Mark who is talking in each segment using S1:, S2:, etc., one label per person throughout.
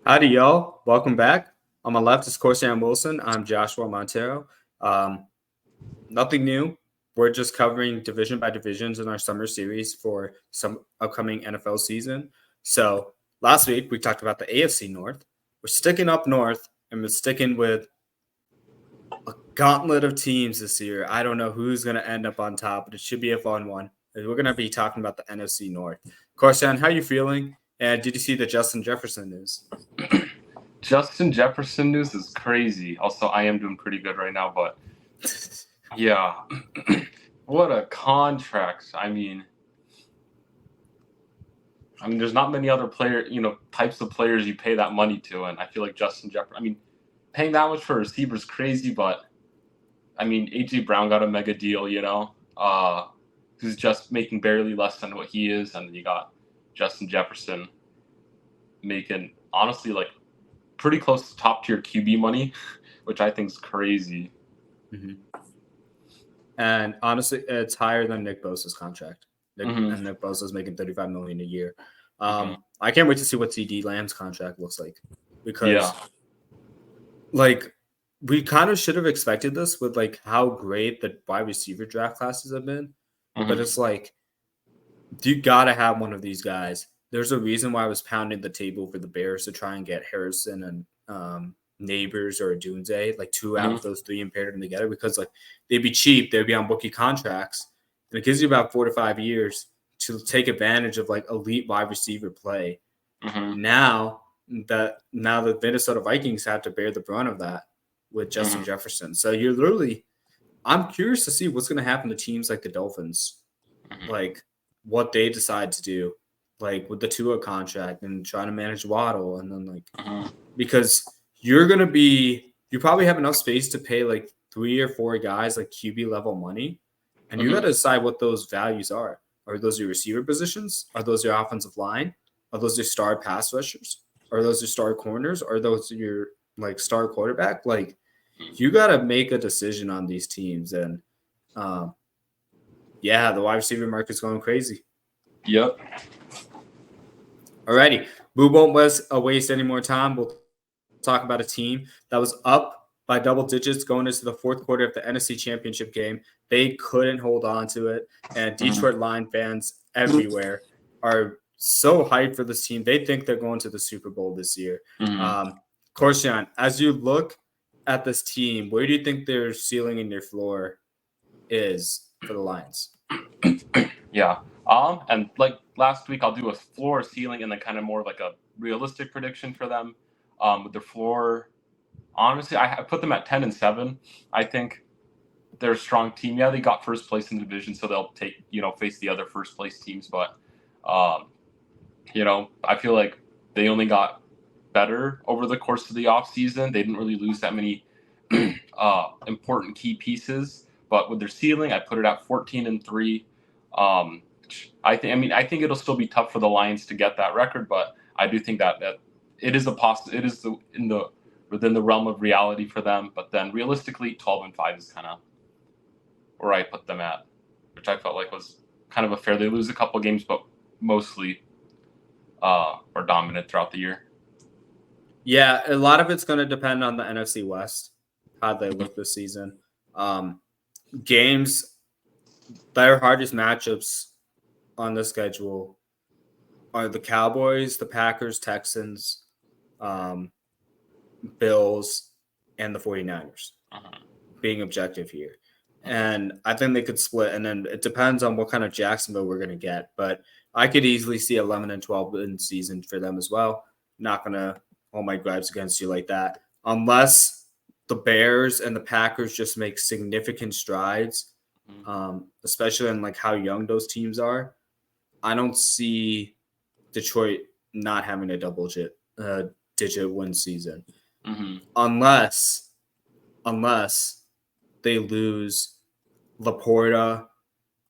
S1: Howdy, y'all. Welcome back. On my left is Corsan Wilson. I'm Joshua Montero. Um, Nothing new. We're just covering division by divisions in our summer series for some upcoming NFL season. So last week we talked about the AFC North. We're sticking up north and we're sticking with a gauntlet of teams this year. I don't know who's going to end up on top, but it should be a fun one. And we're going to be talking about the NFC North. Corsan, how you feeling? And did you see the Justin Jefferson news?
S2: Justin Jefferson news is crazy. Also, I am doing pretty good right now, but yeah, what a contract. There's not many other types of players you pay that money to, and I feel like Justin Jefferson. Paying that much for a receiver is crazy, but AJ Brown got a mega deal, who's just making barely less than what he is, and then you got Justin Jefferson making honestly like pretty close to top tier QB money, which I think is crazy.
S1: Mm-hmm. And honestly, it's higher than Nick Bosa's contract. And Nick Bosa's making $35 million a year. I can't wait to see what CD Lamb's contract looks like, because we kind of should have expected this with like how great the wide receiver draft classes have been. But it's like, you gotta have one of these guys. There's a reason why I was pounding the table for the Bears to try and get Harrison and Neighbors or Dunze, like two out of those three, and paired them together, because like they'd be cheap, they'd be on rookie contracts, and it gives you about 4 to 5 years to take advantage of like elite wide receiver play. Now the Minnesota Vikings have to bear the brunt of that with Justin Jefferson. So you're literally, I'm curious to see what's going to happen to teams like the Dolphins, like what they decide to do, like with the Tua contract and trying to manage Waddle, and then like because you probably have enough space to pay like 3 or 4 guys like QB level money, and you got to decide what those values are. Are those your receiver positions? Are those your offensive line? Are those your star pass rushers? Are those your star corners? Are those your like star quarterback? Like, you got to make a decision on these teams, and the wide receiver market's going crazy.
S2: Yep.
S1: Alrighty, we won't waste any more time. We'll talk about a team that was up by double digits going into the fourth quarter of the NFC Championship game. They couldn't hold on to it, and Detroit Lion fans everywhere are so hyped for this team. They think they're going to the Super Bowl this year. Korshan, as you look at this team, where do you think their ceiling and their floor is for the Lions?
S2: Yeah. And like last week, I'll do a floor, ceiling, and then kind of more like a realistic prediction for them. With their floor, honestly, I put them at 10-7. I think they're a strong team. Yeah, they got first place in the division, so they'll face the other first place teams. But, I feel like they only got better over the course of the offseason. They didn't really lose that many important key pieces. But with their ceiling, I put it at 14-3. I think it'll still be tough for the Lions to get that record, but I do think that it is within the realm of reality for them. But then realistically, 12-5 is kind of where I put them at, which I felt like was kind of a fair. They lose a couple games, but mostly are dominant throughout the year.
S1: Yeah, a lot of it's going to depend on the NFC West, how they look this season. Games, their hardest matchups on the schedule are the Cowboys, the Packers, Texans, Bills, and the 49ers, being objective here. And I think they could split, and then it depends on what kind of Jacksonville we're going to get. But I could easily see 11-12 in season for them as well. Not going to hold my gripes against you like that, unless the Bears and the Packers just make significant strides, especially in like how young those teams are. I don't see Detroit not having a double-digit win season, unless they lose Laporta,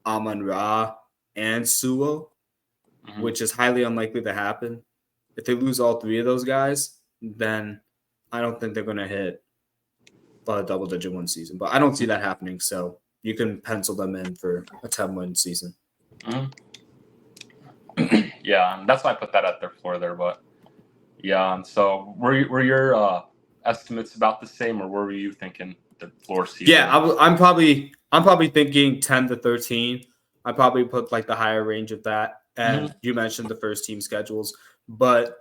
S1: Amon-Ra, and Sewell, which is highly unlikely to happen. If they lose all 3 of those guys, then I don't think they're going to hit a double-digit win season. But I don't see that happening, so you can pencil them in for a 10-win season.
S2: Yeah, and that's why I put that at their floor there. But Yeah, and so were your estimates about the same, or were you thinking the floor ceiling?
S1: Yeah, I'm probably thinking 10 to 13. I probably put like the higher range of that.
S2: Mm-hmm.
S1: And you mentioned the first team schedules, but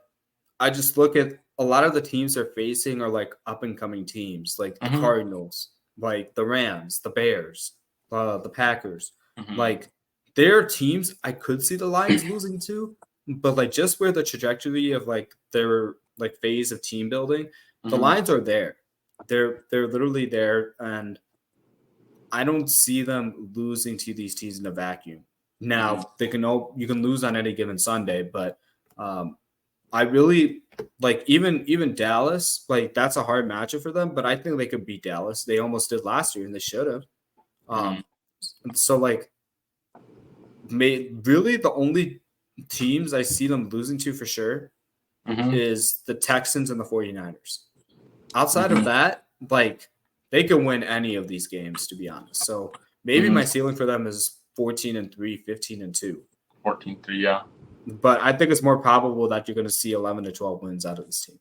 S1: I just look at a lot of the teams they're facing are like up and coming teams, like the
S2: Mm-hmm.
S1: Cardinals, like the Rams, the Bears, the Packers.
S2: Mm-hmm.
S1: Like there are teams I could see the Lions losing to, but like just where the trajectory of like their like phase of team building, the
S2: Mm-hmm.
S1: Lions are there. They're literally there, and I don't see them losing to these teams in a vacuum.
S2: Mm-hmm.
S1: Now they can all you can lose on any given Sunday, but I really like even Dallas. Like that's a hard matchup for them, but I think they could beat Dallas. They almost did last year, and they should have.
S2: Mm-hmm.
S1: So like, really the only teams I see them losing to for sure
S2: Mm-hmm.
S1: is the Texans and the 49ers. Outside
S2: Mm-hmm.
S1: of that, like they can win any of these games, to be honest. So maybe
S2: Mm-hmm.
S1: my ceiling for them is 14-3, 15-2.
S2: 14-3, yeah.
S1: But I think it's more probable that you're going to see 11 to 12 wins out of this team.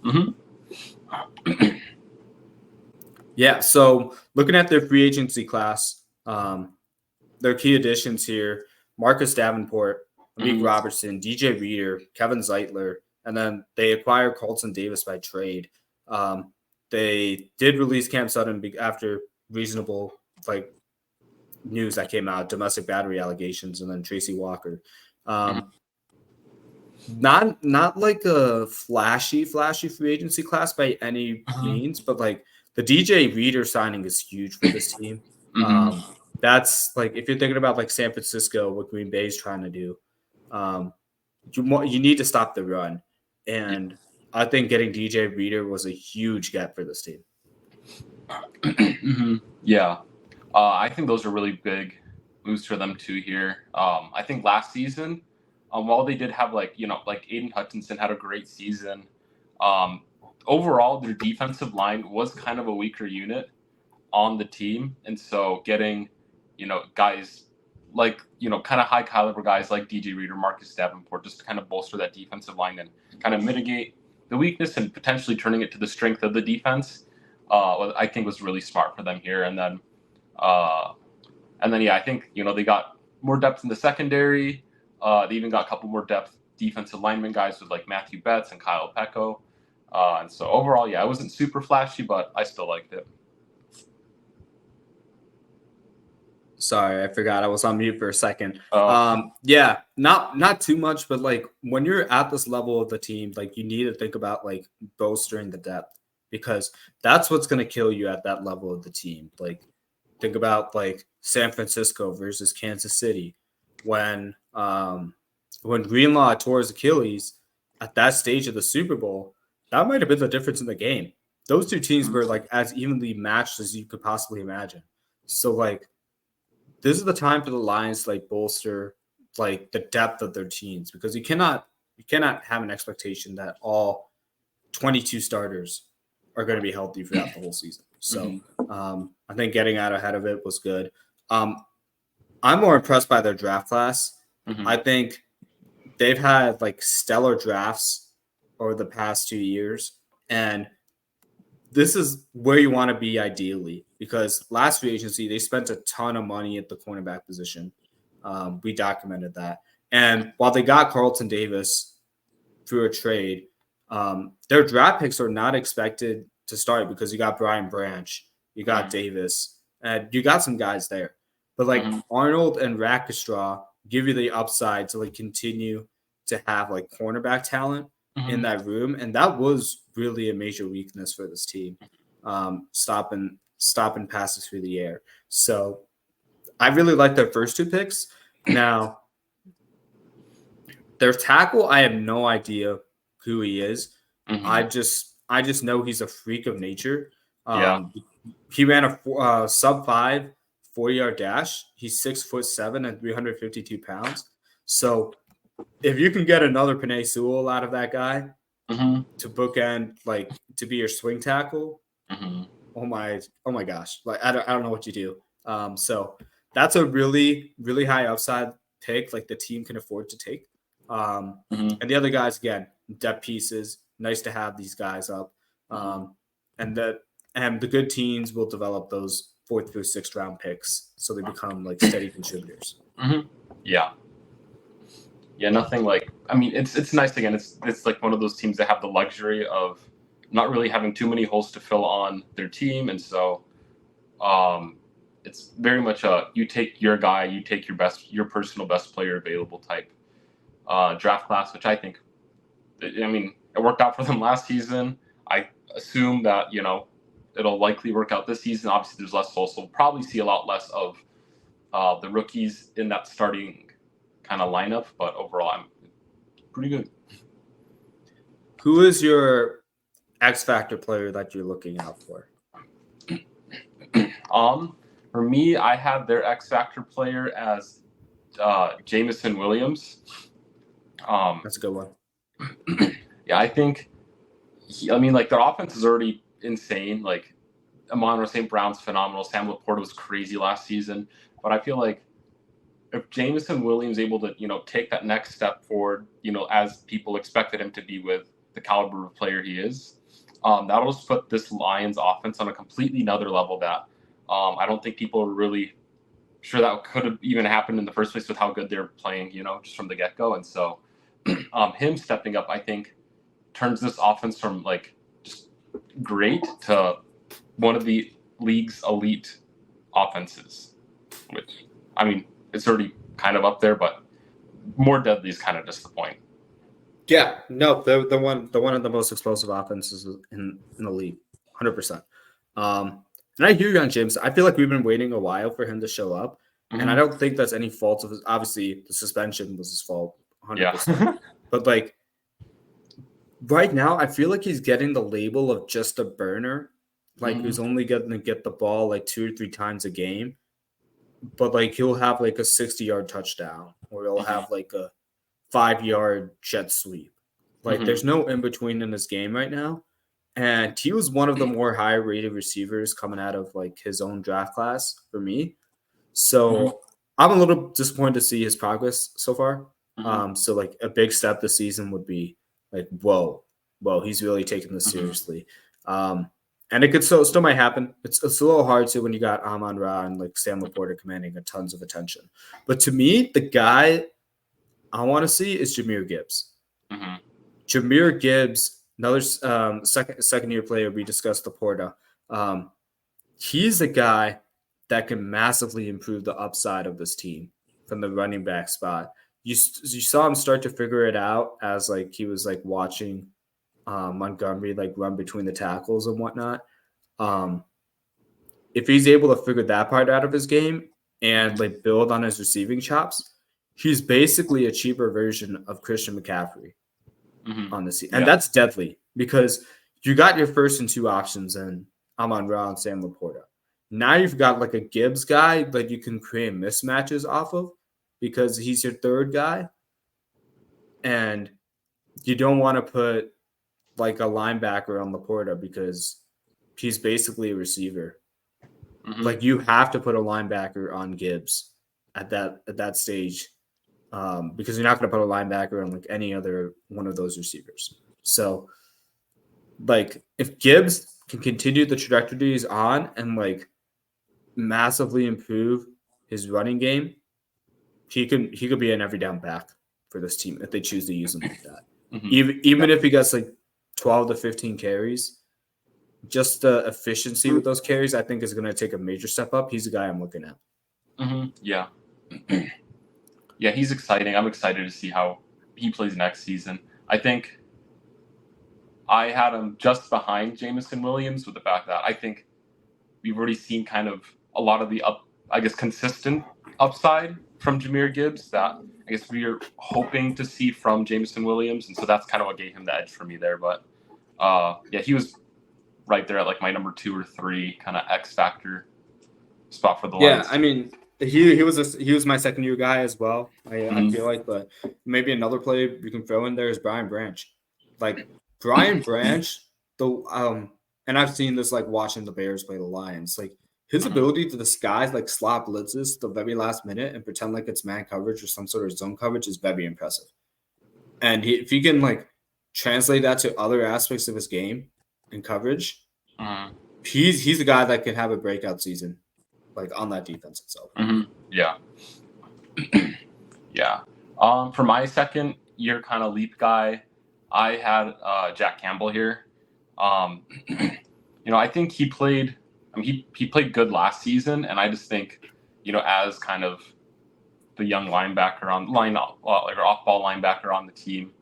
S2: Mm-hmm.
S1: Yeah. So looking at their free agency class, their key additions here: Marcus Davenport, Amik
S2: Mm-hmm.
S1: Robertson, DJ Reader, Kevin Zeitler, and then they acquired Carlton Davis by trade. They did release Cam Sutton after reasonable like news that came out, domestic battery allegations, and then Tracy Walker. Not like a flashy free agency class by any
S2: Mm-hmm.
S1: means, but like the DJ Reader signing is huge for this team.
S2: Mm-hmm.
S1: That's like if you're thinking about like San Francisco, what Green Bay is trying to do, um, you need to stop the run, and I think getting DJ Reader was a huge get for this team.
S2: Mm-hmm. Yeah, I think those are really big moves for them too here. I think last season, while they did have like Aiden Hutchinson had a great season, um, overall their defensive line was kind of a weaker unit on the team, and so getting guys like kind of high caliber guys like DJ Reader, Marcus Davenport, just to kind of bolster that defensive line and kind of mitigate the weakness and potentially turning it to the strength of the defense. I think was really smart for them here, and then yeah, I think they got more depth in the secondary. They even got a couple more depth defensive lineman guys with like Matthew Betts and Kyle Pecco. And so overall, yeah, it wasn't super flashy, but I still liked it.
S1: Sorry, I forgot I was on mute for a second.
S2: Oh.
S1: Yeah, not too much, but like when you're at this level of the team, like you need to think about like bolstering the depth, because that's what's going to kill you at that level of the team. Like think about like San Francisco versus Kansas City when Greenlaw tore his Achilles at that stage of the Super Bowl. That might have been the difference in the game. Those two teams were like as evenly matched as you could possibly imagine. So like this is the time for the Lions to like bolster like the depth of their teams, because you cannot have an expectation that all 22 starters are going to be healthy throughout the whole season. So I think getting out ahead of it was good. I'm more impressed by their draft class.
S2: Mm-hmm.
S1: I think they've had like stellar drafts over the past 2 years, and this is where you want to be ideally, because last free agency they spent a ton of money at the cornerback position. We documented that, and while they got Carlton Davis through a trade, their draft picks are not expected to start because you got Brian Branch, you got Davis, and you got some guys there. But like Arnold and Rackstraw give you the upside to like continue to have like cornerback talent in that room, and that was really a major weakness for this team, stopping passes through the air. So I really like their first two picks. Now their tackle, I have no idea who he is. I just know he's a freak of nature. He ran a sub 5 40-yard dash. He's 6'7" and 352 pounds. So if you can get another Penei Sewell out of that guy to bookend, like to be your swing tackle, oh my gosh, like I don't know what you do. So that's a really really high upside pick, like the team can afford to take. And the other guys, again, depth pieces. Nice to have these guys up. And the good teams will develop those 4th through 6th round picks so they become like steady contributors.
S2: Yeah. Yeah, nothing like. I mean, it's nice again. It's like one of those teams that have the luxury of not really having too many holes to fill on their team, and so it's very much a you take your guy, you take your personal best player available type draft class, which I think, I mean, it worked out for them last season. I assume that it'll likely work out this season. Obviously, there's less holes, so we'll probably see a lot less of the rookies in that starting kind of lineup, but overall, I'm pretty good.
S1: Who is your X factor player that you're looking out for?
S2: For me, I have their X factor player as Jameson Williams.
S1: That's a good one.
S2: Yeah, I think. Their offense is already insane. Like, Amon St. Brown's phenomenal. Sam Laporta was crazy last season, but I feel like if Jameson Williams able to, take that next step forward, as people expected him to be with the caliber of player he is, that'll just put this Lions offense on a completely another level that I don't think people are really sure that could have even happened in the first place with how good they're playing, just from the get-go. And so him stepping up, I think, turns this offense from like just great to one of the league's elite offenses, which, I mean, it's already kind of up there, but more deadly is kind of just the point.
S1: Yeah, no, the one of the most explosive offenses in the league, 100%. And I hear you on James. I feel like we've been waiting a while for him to show up, and I don't think that's any fault of his. Obviously, the suspension was his fault, 100%. Yeah. But like right now, I feel like he's getting the label of just a burner, like who's only going to get the ball like 2 or 3 times a game. But like he'll have like a 60-yard touchdown, or he'll have like a 5-yard jet sweep. Like there's no in between in this game right now. And he was one of the more high rated receivers coming out of like his own draft class for me. So I'm a little disappointed to see his progress so far. So like a big step this season would be like, whoa, he's really taking this seriously. And it could still might happen. It's a little hard to when you got Amon-Ra and like Sam Laporta commanding a tons of attention. But to me, the guy I want to see is Jahmyr Gibbs. Jahmyr Gibbs, another second year player. We discussed Laporta. He's a guy that can massively improve the upside of this team from the running back spot. You saw him start to figure it out as like he was like watching Montgomery like run between the tackles and whatnot. If he's able to figure that part out of his game and like build on his receiving chops, he's basically a cheaper version of Christian McCaffrey on the season. And that's deadly because you got your first and 2 options in Amon-Ra and Sam Laporta. Now you've got like a Gibbs guy that you can create mismatches off of because he's your 3rd guy. And you don't want to put like a linebacker on Laporta because he's basically a receiver. Like you have to put a linebacker on Gibbs at that stage because you're not going to put a linebacker on like any other one of those receivers. So like if Gibbs can continue the trajectory he's on and like massively improve his running game, he could be an every down back for this team if they choose to use him like that. Even if he gets like 12 to 15 carries, just the efficiency with those carries, I think, is going to take a major step up. He's the guy I'm looking at.
S2: Yeah. Yeah, he's exciting. I'm excited to see how he plays next season. I think I had him just behind Jameson Williams with the fact that I think we've already seen kind of a lot of the consistent upside from Jahmyr Gibbs that I guess we are hoping to see from Jameson Williams. And so that's kind of what gave him the edge for me there. But yeah, he was right there at like my number 2 or 3 kind of X factor spot for the Lions.
S1: Yeah, I mean, he was my second year guy as well. I feel like, but maybe another player we can throw in there is Brian Branch. Like Brian Branch, and I've seen this like watching the Bears play the Lions. Like his ability to disguise like slot blitzes the very last minute and pretend like it's man coverage or some sort of zone coverage is very impressive. And if he can like translate that to other aspects of his game and coverage, he's a guy that can have a breakout season, like on that defense itself.
S2: Yeah. Yeah. For my second year kind of leap guy, I had Jack Campbell here. I think he played. I mean, he played good last season, and I just think, as kind of the young linebacker on like our off-ball linebacker on the team,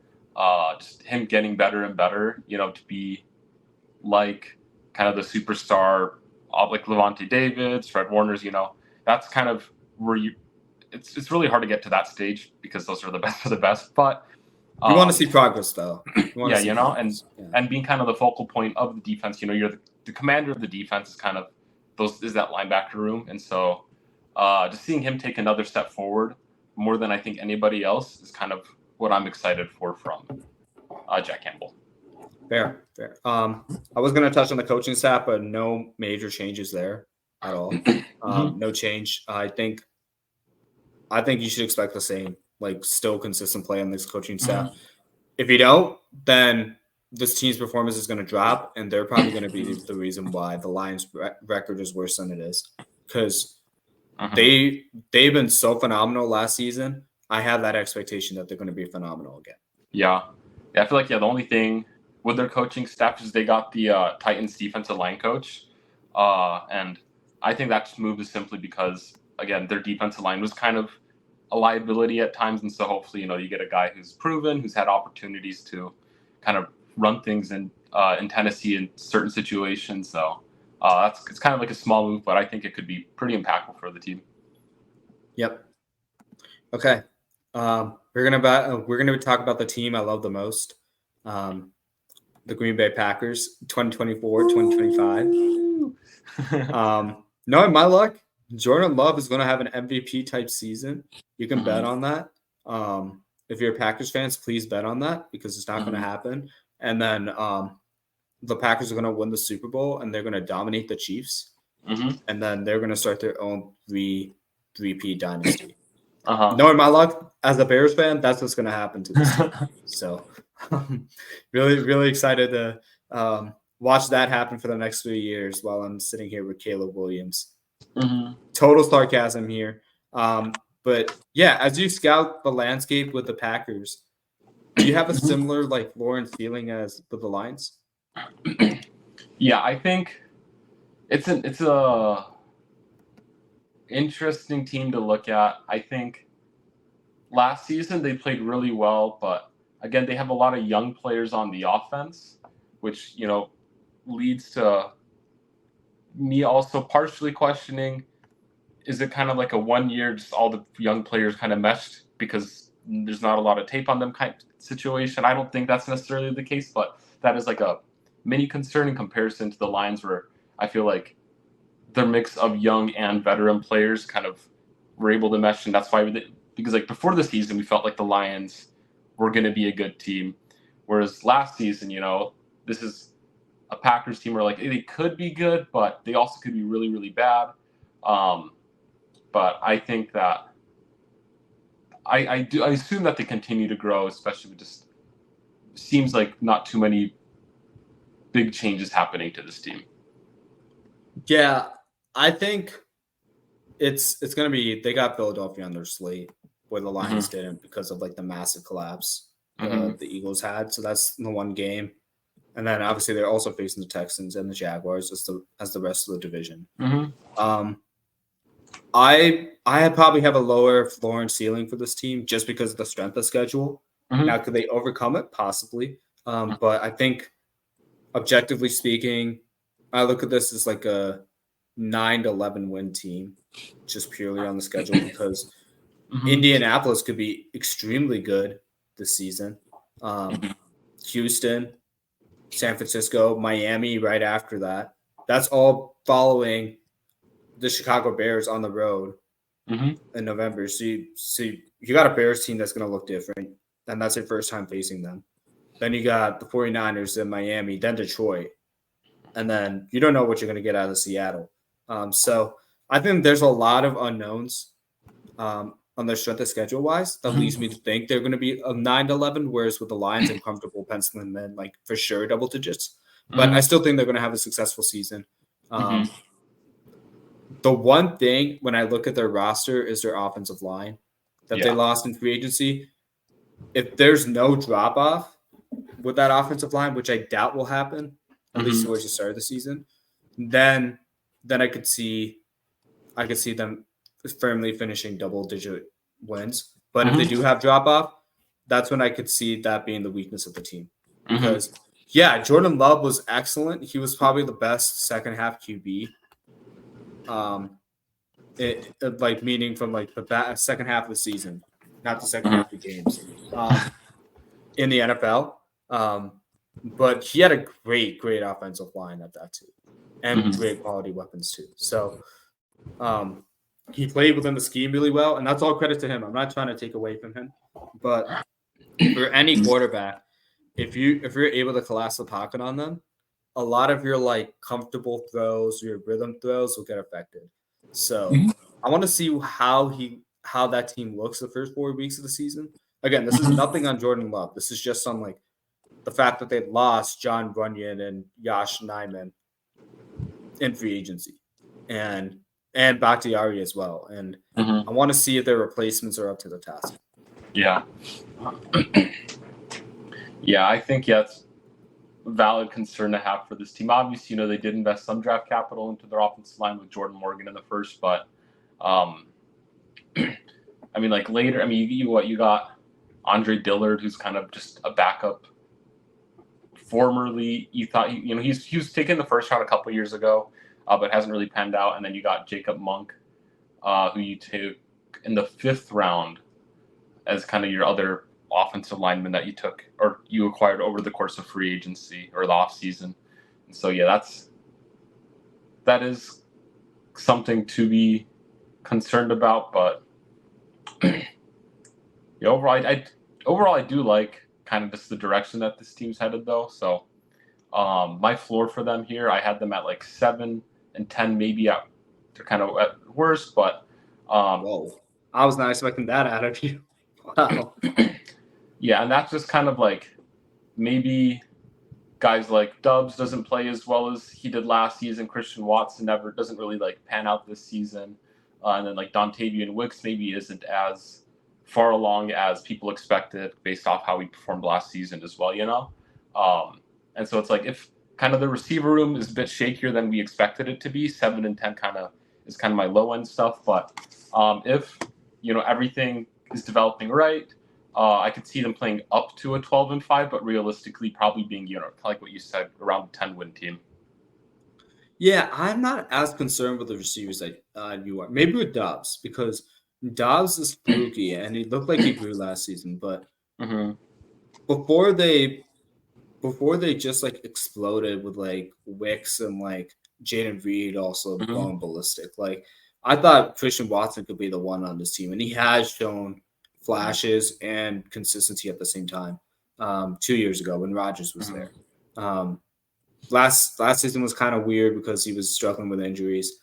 S2: just him getting better and better. To be like kind of the superstar, like Levante Davids, Fred Warner's. That's kind of where you. It's really hard to get to that stage because those are the best of the best. But
S1: you want to see progress, though.
S2: And being kind of the focal point of the defense. You're the commander of the defense is kind of is that linebacker room, and so just seeing him take another step forward more than I think anybody else is kind of what I'm excited for from Jack Campbell.
S1: Fair. I was going to touch on the coaching staff, but no major changes there at all. No change. I think you should expect the same, like still consistent play on this coaching staff. If you don't, then this team's performance is going to drop, and they're probably going to be the reason why the Lions' record is worse than it is, because they've been so phenomenal last season. I have that expectation that they're going to be phenomenal again.
S2: Yeah, I feel like the only thing with their coaching staff is they got the Titans defensive line coach, and I think that move is simply because again their defensive line was kind of a liability at times, and so hopefully you get a guy who's proven, who's had opportunities to kind of run things in Tennessee in certain situations. So it's kind of like a small move, but I think it could be pretty impactful for the team.
S1: Yep. Okay. We're gonna talk about the team I love the most, the Green Bay Packers, 2024-2025. Knowing my luck, Jordan Love is going to have an MVP type season. You can bet on that. If you're Packers fans, please bet on that because it's not going to happen. And then the Packers are going to win the Super Bowl and they're going to dominate the Chiefs. And then they're going to start their own three-peat dynasty. Knowing my luck, as a Bears fan, that's what's going to happen to this team. So really, really excited to watch that happen for the next 3 years while I'm sitting here with Caleb Williams. Total sarcasm here. But yeah, as you scout the landscape with the Packers, do you have a similar like Lawrence feeling as with the Lions?
S2: Yeah, I think it's a interesting team to look at. I think last season they played really well, but again, they have a lot of young players on the offense, which leads to me also partially questioning, is it kind of like a 1 year, just all the young players kind of meshed because there's not a lot of tape on them kind of situation? I don't think that's necessarily the case, but that is like a mini concern in comparison to the Lions, where I feel like their mix of young and veteran players kind of were able to mesh, and that's why because like before the season we felt like the Lions were going to be a good team, whereas last season, this is a Packers team where like they could be good, but they also could be really, really bad. But I think that I assume that they continue to grow, especially with just seems like not too many big changes happening to this team.
S1: Yeah, I think it's going to be, they got Philadelphia on their slate where the Lions didn't because of like the massive collapse the Eagles had. So that's the one game. And then obviously they're also facing the Texans and the Jaguars as the rest of the division. I probably have a lower floor and ceiling for this team just because of the strength of schedule. Now, could they overcome it? Possibly. But I think objectively speaking, I look at this as like a 9-11 win team, just purely on the schedule because Indianapolis could be extremely good this season. Houston, San Francisco, Miami right after that. That's all following the Chicago Bears on the road in November. So you got a Bears team that's going to look different, and that's your first time facing them. Then you got the 49ers in Miami, then Detroit, and then you don't know what you're going to get out of Seattle. So I think there's a lot of unknowns. on their strength of schedule wise that leads me to think they're going to be a 9-11. Whereas with the Lions, I'm comfortable penciling them like for sure double digits. But I still think they're going to have a successful season. The one thing when I look at their roster is their offensive line that they lost in free agency. If there's no drop off with that offensive line, which I doubt will happen, at least towards the start of the season, then I could see them firmly finishing double-digit wins. But if they do have drop-off, that's when I could see that being the weakness of the team. Because, Jordan Love was excellent. He was probably the best second-half QB. Meaning from like the second half of the season, not the second half of the games, in the NFL. But he had a great offensive line at that too, and great quality weapons too. So he played within the scheme really well, and that's all credit to him. I'm not trying to take away from him, but for any quarterback, if you're able to collapse the pocket on them, a lot of your like comfortable throws, your rhythm throws will get affected. So I want to see how that team looks the first 4 weeks of the season. Again, this is nothing on Jordan Love. This is just on like the fact that they lost John Bunyan and Yash Nyman in free agency, and Bakhtiari as well. And I want to see if their replacements are up to the task.
S2: Yeah. I think it's a valid concern to have for this team. Obviously, they did invest some draft capital into their offensive line with Jordan Morgan in the first, but later, you got Andre Dillard, who's kind of just a backup. Formerly, you thought he was taken the first round a couple years ago, but hasn't really panned out. And then you got Jacob Monk, who you took in the 5th round as kind of your other offensive lineman that you took or you acquired over the course of free agency or the off season. And so that is something to be concerned about. But overall, I do like kind of just the direction that this team's headed, though. So my floor for them here, I had them at like 7 and 10, maybe they're kind of at worst. But
S1: whoa, I was not expecting that out of you. Wow.
S2: And that's just kind of like maybe guys like Dubs doesn't play as well as he did last season. Christian Watson doesn't really like pan out this season, and then like Dontavian Wicks maybe isn't as far along as people expected based off how he performed last season as well, and so it's like if kind of the receiver room is a bit shakier than we expected it to be, 7 and 10 is kind of my low end stuff. But if everything is developing right, I could see them playing up to a 12 and 5, but realistically probably being like what you said, around a 10 win team.
S1: Yeah, I'm not as concerned with the receivers that you are. Maybe with Dobbs, because Dobbs is fluky and he looked like he grew last season, but before they just like exploded with like Wicks and like Jaden Reed also going ballistic. Like I thought Christian Watson could be the one on this team, and he has shown flashes and consistency at the same time. 2 years ago when Rodgers was there. Last season was kind of weird because he was struggling with injuries.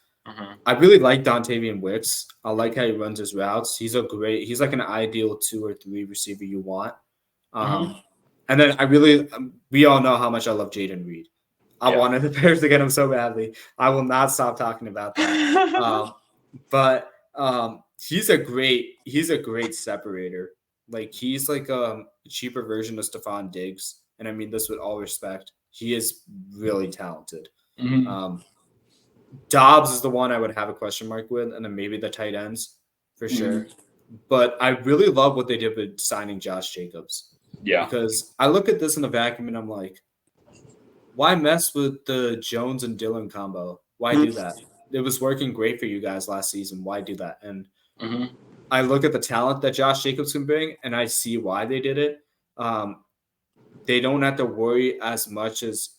S1: I really like Dontavian Wicks. I like how he runs his routes. He's like an ideal 2 or 3 receiver you want. And then we all know how much I love Jaden Reed. I wanted the Bears to get him so badly. I will not stop talking about that. But he's a great separator. Like he's like a cheaper version of Stephon Diggs. And I mean this with all respect. He is really talented. Dobbs is the one I would have a question mark with, and then maybe the tight ends for sure. But I really love what they did with signing Josh Jacobs. Yeah. Because I look at this in a vacuum and I'm like, why mess with the Jones and Dillon combo? Why do that? It was working great for you guys last season. Why do that? And I look at the talent that Josh Jacobs can bring, and I see why they did it. They don't have to worry as much as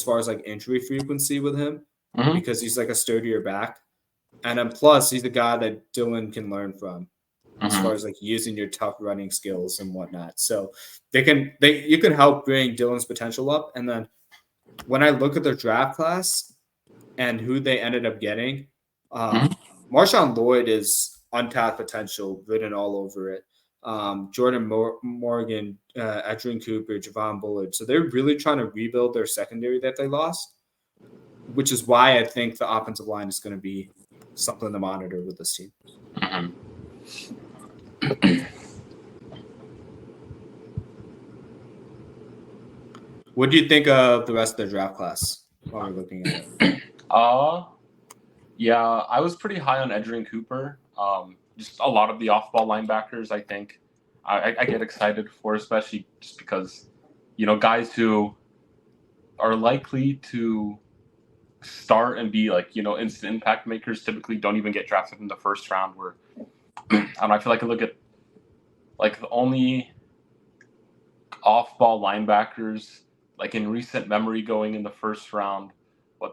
S1: far as like injury frequency with him because he's like a sturdier back. And then plus he's the guy that Dillon can learn from as far as like using your tough running skills and whatnot. So you can help bring Dillon's potential up. And then when I look at their draft class and who they ended up getting, Marshawn Lloyd is untapped potential written all over it. Jordan Morgan, Edgerrin Cooper, Javon Bullard. So they're really trying to rebuild their secondary that they lost, which is why I think the offensive line is going to be something to monitor with this team.
S2: Mm-hmm.
S1: What do you think of the rest of the draft class while we're looking at it?
S2: Yeah, I was pretty high on Edgerrin Cooper. Just a lot of the off-ball linebackers, I think, I get excited for, especially just because, guys who are likely to start and be instant impact makers typically don't even get drafted in the first round. Where I feel like I look at the only off-ball linebackers in recent memory going in the first round.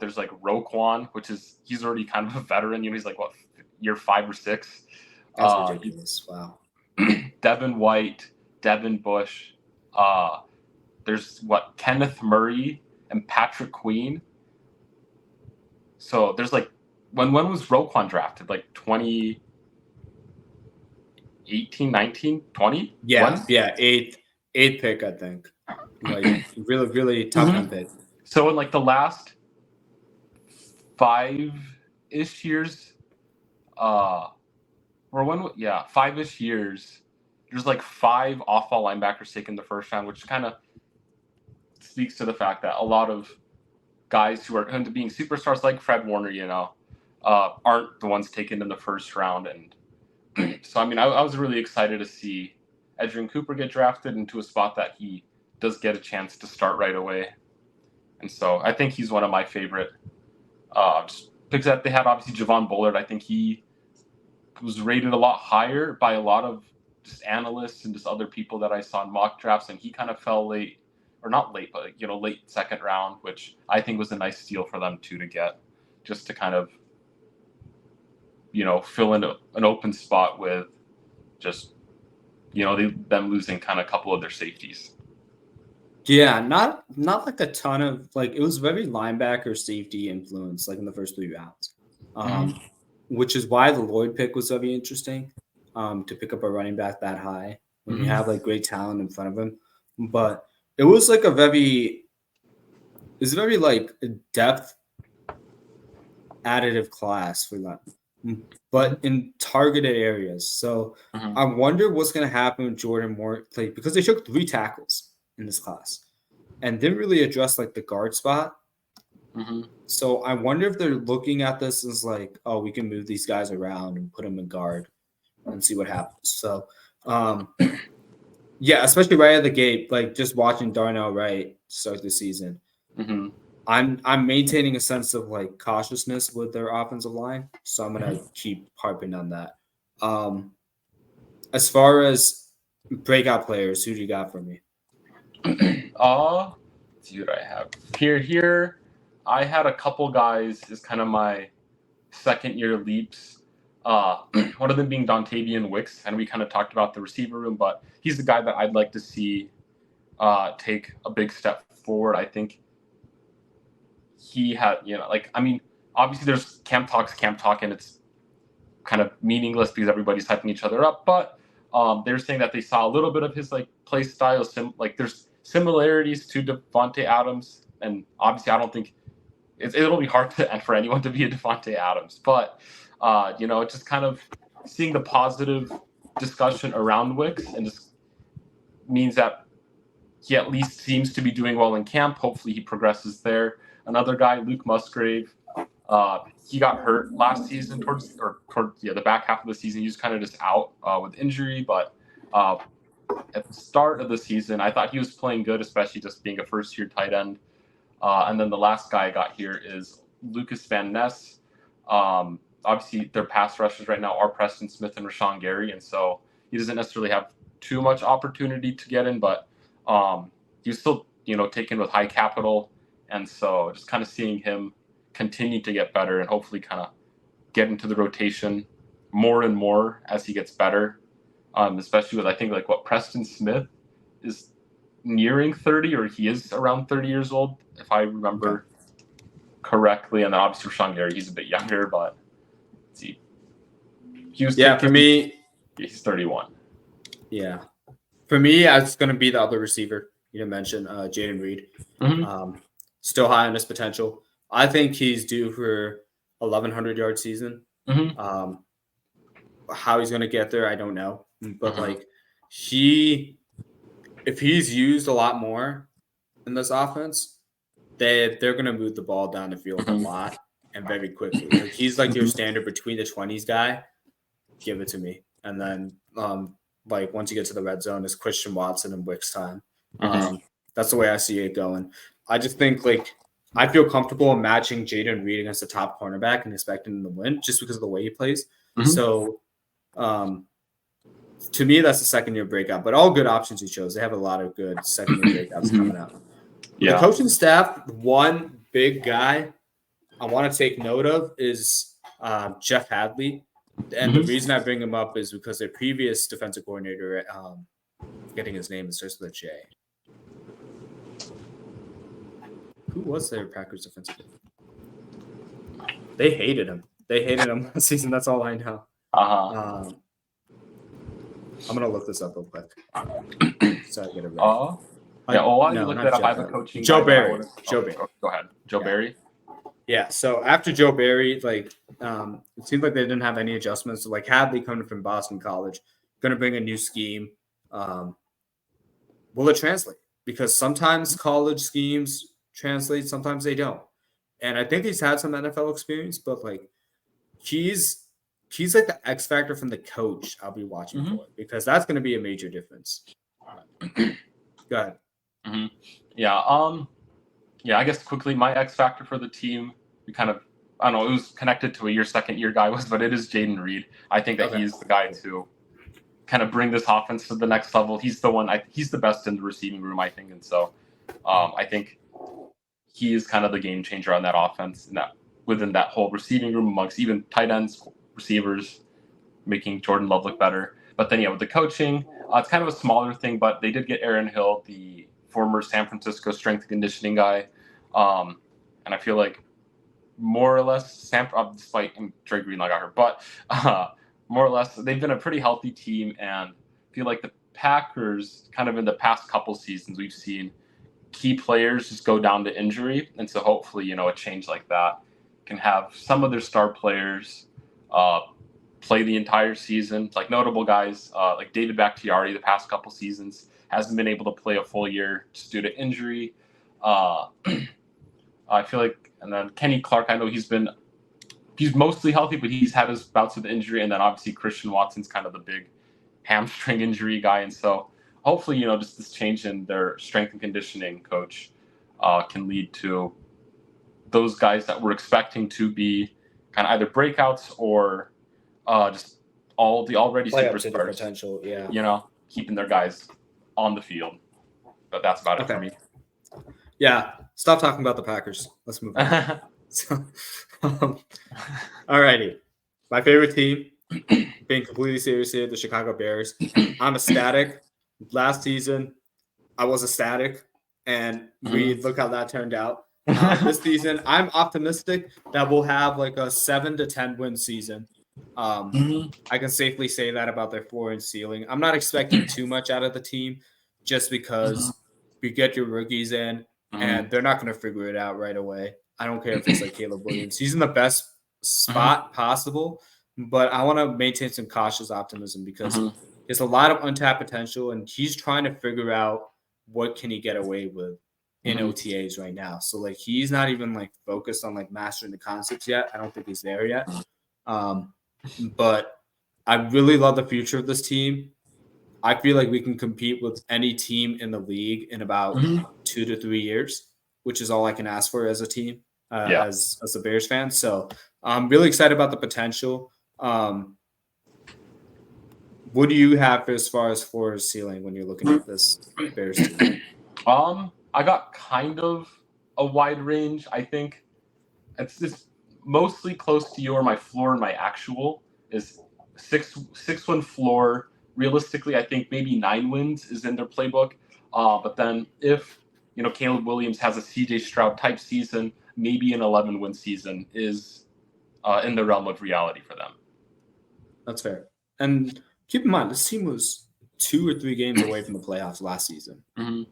S2: There's Roquan, he's already kind of a veteran. He's year 5 or 6.
S1: That's ridiculous. Wow.
S2: Devin White, Devin Bush. There's Kenneth Murray and Patrick Queen. So there's when was Roquan drafted? 2018, 19, 20?
S1: Yeah, yeah, eighth pick, I think. Really, really tough one pick.
S2: So in the last 5-ish years, 5-ish years, there's 5 off-ball linebackers taken the first round, which kind of speaks to the fact that a lot of guys who are into being superstars like Fred Warner, aren't the ones taken in the first round. And so, I was really excited to see Edgerrin Cooper get drafted into a spot that he does get a chance to start right away. And so I think he's one of my favorite picks that they had. Obviously, Javon Bullard, I think he was rated a lot higher by a lot of just analysts and just other people that I saw in mock drafts, and he kind of fell late, or not late, but late second round, which I think was a nice steal for them too, to get, just to kind of fill in an open spot with just them losing kind of a couple of their safeties.
S1: Yeah, not a ton of it was very linebacker safety influence in the first 3 rounds, which is why the Lloyd pick was very interesting, to pick up a running back that high when you have great talent in front of him. But it was a very depth additive class for them, but in targeted areas. So I wonder what's going to happen with Jordan Moore, because they took 3 tackles in this class and didn't really address the guard spot. So I wonder if they're looking at this as we can move these guys around and put them in guard and see what happens. So yeah, especially right at the gate, just watching Darnell Wright start the season. I'm maintaining a sense of cautiousness with their offensive line, so I'm gonna keep harping on that. As far as breakout players, who do you got for me?
S2: Let's see what I have here. I had a couple guys as kind of my second year leaps. One of them being Dontavian Wicks, and we kind of talked about the receiver room, but he's the guy that I'd like to see take a big step forward. I think he had, obviously there's camp talk, and it's kind of meaningless because everybody's hyping each other up. But they're saying that they saw a little bit of his play style, there's similarities to Devontae Adams, and obviously I don't think it'll be hard for anyone to be a Devontae Adams, but just kind of seeing the positive discussion around Wicks, and just means that he at least seems to be doing well in camp. Hopefully he progresses there. Another guy, Luke Musgrave, he got hurt last season towards the back half of the season. He was kind of just out with injury, but at the start of the season, I thought he was playing good, especially just being a first-year tight end. And then the last guy I got here is Lucas Van Ness. Obviously, their pass rushers right now are Preston Smith and Rashawn Gary, and so he doesn't necessarily have too much opportunity to get in, but he's still, taken with high capital, and so just kind of seeing him continue to get better and hopefully kind of get into the rotation more and more as he gets better, especially with, I think, what Preston Smith is nearing 30, or he is around 30 years old, if I remember correctly. And then obviously Rashawn Gary, he's a bit younger, but let's see.
S1: For me,
S2: he's 31.
S1: Yeah. For me, it's going to be the other receiver you mentioned, Jaden Reed. Still high on his potential. I think he's due for 1,100-yard season. How he's going to get there, I don't know. But if he's used a lot more in this offense, they're going to move the ball down the field a lot and very quickly. Like he's like your standard between the 20s guy. Give it to me, and then once you get to the red zone, it's Christian Watson and Wicks time. That's the way I see it going. I just think I feel comfortable matching Jaden Reed against the top cornerback and expecting him to win just because of the way he plays. So, to me, that's a second-year breakout. But all good options he chose. They have a lot of good second-year breakouts coming out. Yeah. The coaching staff, one big guy I want to take note of is Jeff Hadley. And the reason I bring him up is because their previous defensive coordinator, forgetting his name, it starts with a J. Who was their Packers defensive coordinator? They hated him. Last season. That's all I know. I'm gonna look this up real quick. So I get it right.
S2: While you look that up, I have a coaching.
S1: Joe Barry.
S2: Go ahead. Joe Barry.
S1: Yeah. So after Joe Barry, it seemed like they didn't have any adjustments. So Hadley coming from Boston College, going to bring a new scheme. Will it translate? Because sometimes college schemes translate, sometimes they don't. And I think he's had some NFL experience, but he's like the X factor from the coach I'll be watching for, because that's going to be a major difference. Go ahead.
S2: I guess quickly, my X factor for the team, I don't know, it was connected to a second year guy but it is Jaden Reed. I think that he's the guy to kind of bring this offense to the next level. He's the one, he's the best in the receiving room, I think. And so I think he is kind of the game changer on that offense, and that within that whole receiving room amongst even tight ends, receivers, making Jordan Love look better. But then, with the coaching, it's kind of a smaller thing, but they did get Aaron Hill, the former San Francisco strength and conditioning guy. And I feel like more or less, despite Dre Greenlaw got hurt, but more or less, they've been a pretty healthy team. And I feel like the Packers, kind of in the past couple seasons, we've seen key players just go down to injury. And so hopefully, a change like that can have some of their star players play the entire season. Like notable guys like David Bakhtiari the past couple seasons hasn't been able to play a full year just due to injury. I feel like, and then Kenny Clark, I know he's mostly healthy, but he's had his bouts with injury. And then obviously Christian Watson's kind of the big hamstring injury guy. And so hopefully, just this change in their strength and conditioning coach can lead to those guys that we're expecting to be kind of either breakouts or just all the already superstars
S1: potential,
S2: keeping their guys on the field. But that's about it for me.
S1: Yeah, stop talking about the Packers. Let's move on. All righty. My favorite team, being completely serious here, the Chicago Bears. I'm ecstatic. Last season, I was ecstatic, and look how that turned out. This season, I'm optimistic that we'll have a 7 to 10 win season. I can safely say that about their floor and ceiling. I'm not expecting too much out of the team, just because you get your rookies in, and they're not going to figure it out right away. I don't care if it's Caleb Williams. He's in the best spot possible, but I want to maintain some cautious optimism because there's a lot of untapped potential, and he's trying to figure out what can he get away with in OTAs right now. So he's not even focused on mastering the concepts yet. I don't think he's there yet. But I really love the future of this team. I feel like we can compete with any team in the league in about 2 to 3 years, which is all I can ask for as a team, as a Bears fan. So I'm really excited about the potential. What do you have as far as floor and ceiling when you're looking at this Bears team?
S2: I got kind of a wide range. I think it's just mostly close to my floor and my actual is 6-win floor. Realistically, I think maybe 9 wins is in their playbook. But then if Caleb Williams has a CJ Stroud type season, maybe an 11-win season is in the realm of reality for them.
S1: That's fair. And keep in mind, this team was 2 or 3 games away from the playoffs last season.
S2: Mm-hmm.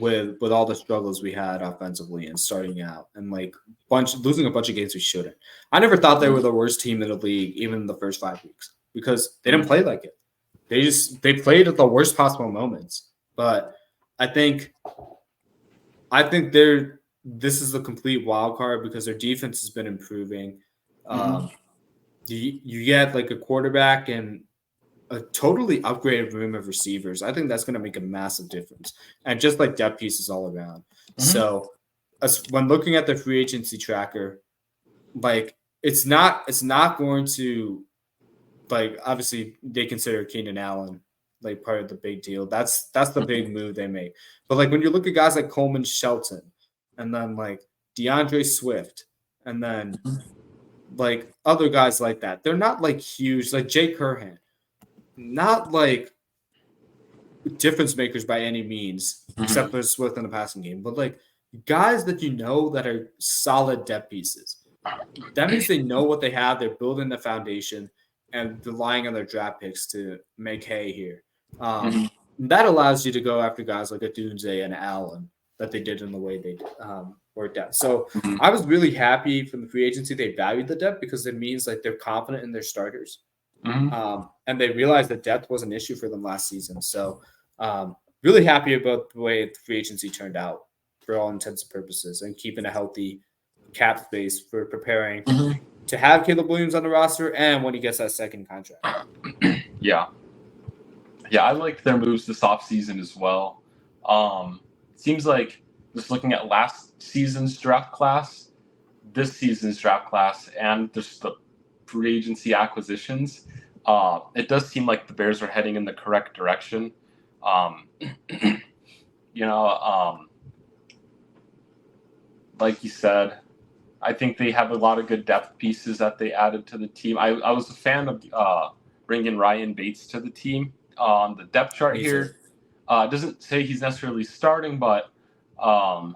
S1: With all the struggles we had offensively and starting out and like losing a bunch of games we shouldn't. I never thought they were the worst team in the league, even in the first 5 weeks, because they didn't play like it. They played at the worst possible moments. But I think this is the complete wild card because their defense has been improving. You get like a quarterback and a totally upgraded room of receivers. I think that's going to make a massive difference. And just like depth pieces all around. So when looking at the free agency tracker, like it's not going to, like, obviously they consider Keenan Allen like part of the big deal. That's the big move they make. But like when you look at guys like Coleman Shelton and then like DeAndre Swift and then like other guys like that, they're not like huge, like Jake Curhan. Not like difference makers by any means, except for Swift in the passing game, but like guys that you know that are solid depth pieces. That means they know what they have. They're building the foundation and relying on their draft picks to make hay here. That allows you to go after guys like a Dunze and Allen that they did in the way they worked out. So I was really happy from the free agency. They valued the depth because it means like they're confident in their starters. And they realized that depth was an issue for them last season. So really happy about the way the free agency turned out for all intents and purposes and keeping a healthy cap space for preparing to have Caleb Williams on the roster and when he gets that second contract.
S2: Yeah, I like their moves this offseason as well. Seems like just looking at last season's draft class, this season's draft class, and just the free agency acquisitions, it does seem like the Bears are heading in the correct direction. Like you said, I think they have a lot of good depth pieces that they added to the team. I was a fan of bringing Ryan Bates to the team on the depth chart here. It doesn't say he's necessarily starting, but again,